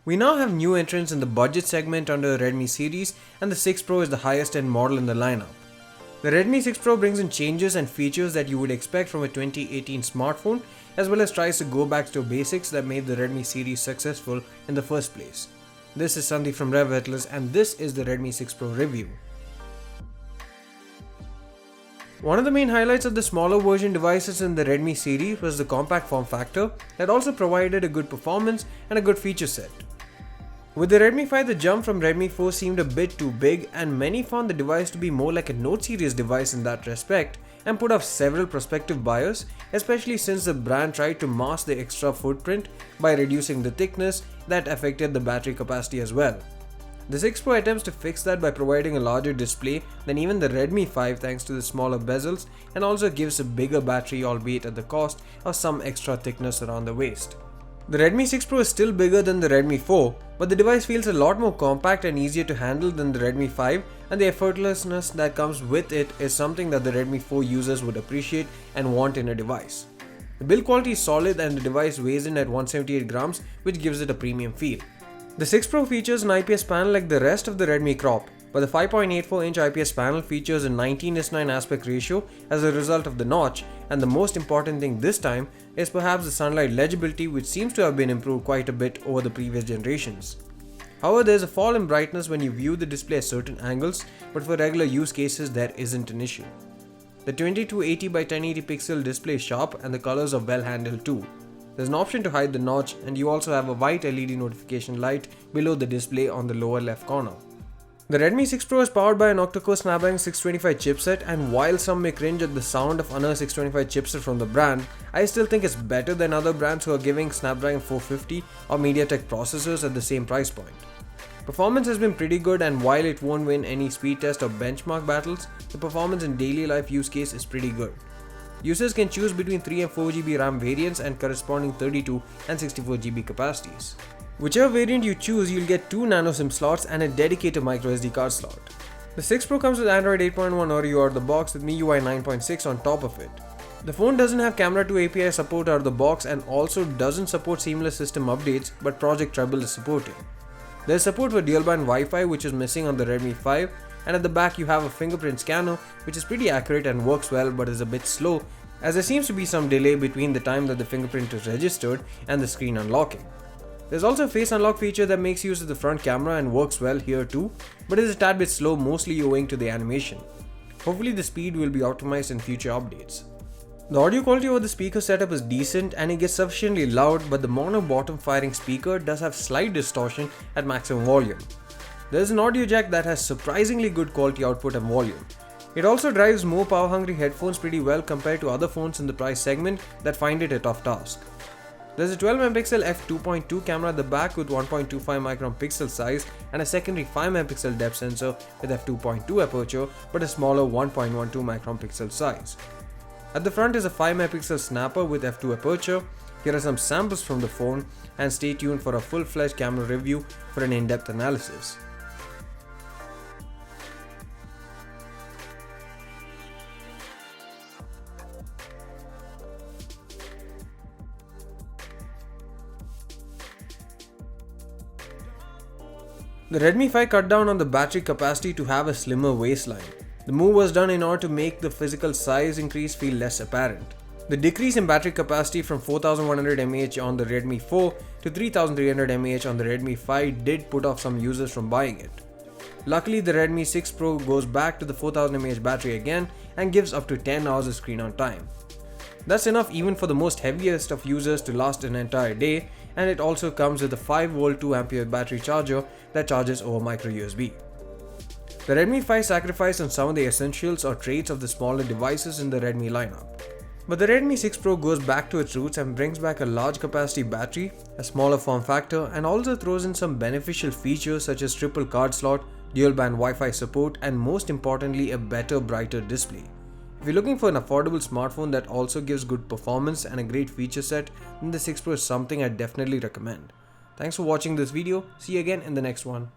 We now have new entrants in the budget segment under the Redmi series, and the 6 Pro is the highest end model in the lineup. The Redmi 6 Pro brings in changes and features that you would expect from a 2018 smartphone, as well as tries to go back to basics that made the Redmi series successful in the first place. This is Sandeep from RevAtlas, and this is the Redmi 6 Pro review. One of the main highlights of the smaller version devices in the Redmi series was the compact form factor that also provided a good performance and a good feature set. With the Redmi 5, the jump from Redmi 4 seemed a bit too big, and many found the device to be more like a Note series device in that respect and put off several prospective buyers, especially since the brand tried to mask the extra footprint by reducing the thickness that affected the battery capacity as well. The 6 Pro attempts to fix that by providing a larger display than even the Redmi 5 thanks to the smaller bezels, and also gives a bigger battery, albeit at the cost of some extra thickness around the waist. The Redmi 6 Pro is still bigger than the Redmi 4, but the device feels a lot more compact and easier to handle than the Redmi 5, and the effortlessness that comes with it is something that the Redmi 4 users would appreciate and want in a device. The build quality is solid and the device weighs in at 178 grams, which gives it a premium feel. The 6 Pro features an IPS panel like the rest of the Redmi crop, but the 5.84-inch IPS panel features a 19:9 aspect ratio as a result of the notch, and the most important thing this time is perhaps the sunlight legibility, which seems to have been improved quite a bit over the previous generations. However, there is a fall in brightness when you view the display at certain angles, but for regular use cases there isn't an issue. The 2280 by 1080 pixel display is sharp and the colors are well handled too. There's an option to hide the notch, and you also have a white LED notification light below the display on the lower left corner. The Redmi 6 Pro is powered by an octa-core Snapdragon 625 chipset, and while some may cringe at the sound of another 625 chipset from the brand, I still think it's better than other brands who are giving Snapdragon 450 or MediaTek processors at the same price point. Performance has been pretty good, and while it won't win any speed test or benchmark battles, the performance in daily life use case is pretty good. Users can choose between 3 and 4GB RAM variants and corresponding 32 and 64GB capacities. Whichever variant you choose, you'll get 2 nano SIM slots and a dedicated microSD card slot. The 6 Pro comes with Android 8.1 Oreo out of the box with MIUI 9.6 on top of it. The phone doesn't have Camera 2 API support out of the box and also doesn't support seamless system updates, but Project Treble is supported. There's support for dual-band Wi-Fi, which is missing on the Redmi 5, and at the back you have a fingerprint scanner, which is pretty accurate and works well but is a bit slow, as there seems to be some delay between the time that the fingerprint is registered and the screen unlocking. There's also a face unlock feature that makes use of the front camera and works well here too, but is a tad bit slow, mostly owing to the animation. Hopefully the speed will be optimized in future updates. The audio quality over the speaker setup is decent and it gets sufficiently loud, but the mono bottom firing speaker does have slight distortion at maximum volume. There is an audio jack that has surprisingly good quality output and volume. It also drives more power hungry headphones pretty well compared to other phones in the price segment that find it a tough task. There's a 12MP f2.2 camera at the back with 1.25 micron pixel size and a secondary 5MP depth sensor with f2.2 aperture but a smaller 1.12 micron pixel size. At the front is a 5MP snapper with f2 aperture. Here are some samples from the phone, and stay tuned for a full-fledged camera review for an in-depth analysis. The Redmi 5 cut down on the battery capacity to have a slimmer waistline. The move was done in order to make the physical size increase feel less apparent. The decrease in battery capacity from 4100 mAh on the Redmi 4 to 3300 mAh on the Redmi 5 did put off some users from buying it. Luckily, the Redmi 6 Pro goes back to the 4000 mAh battery again and gives up to 10 hours of screen on time. That's enough even for the most heaviest of users to last an entire day, and it also comes with a 5V 2A battery charger that charges over micro USB. The Redmi 5 sacrificed on some of the essentials or traits of the smaller devices in the Redmi lineup. But the Redmi 6 Pro goes back to its roots and brings back a large capacity battery, a smaller form factor, and also throws in some beneficial features such as triple card slot, dual band Wi-Fi support, and most importantly a better, brighter display. If you're looking for an affordable smartphone that also gives good performance and a great feature set, then the 6 Pro is something I definitely recommend. Thanks for watching this video. See you again in the next one.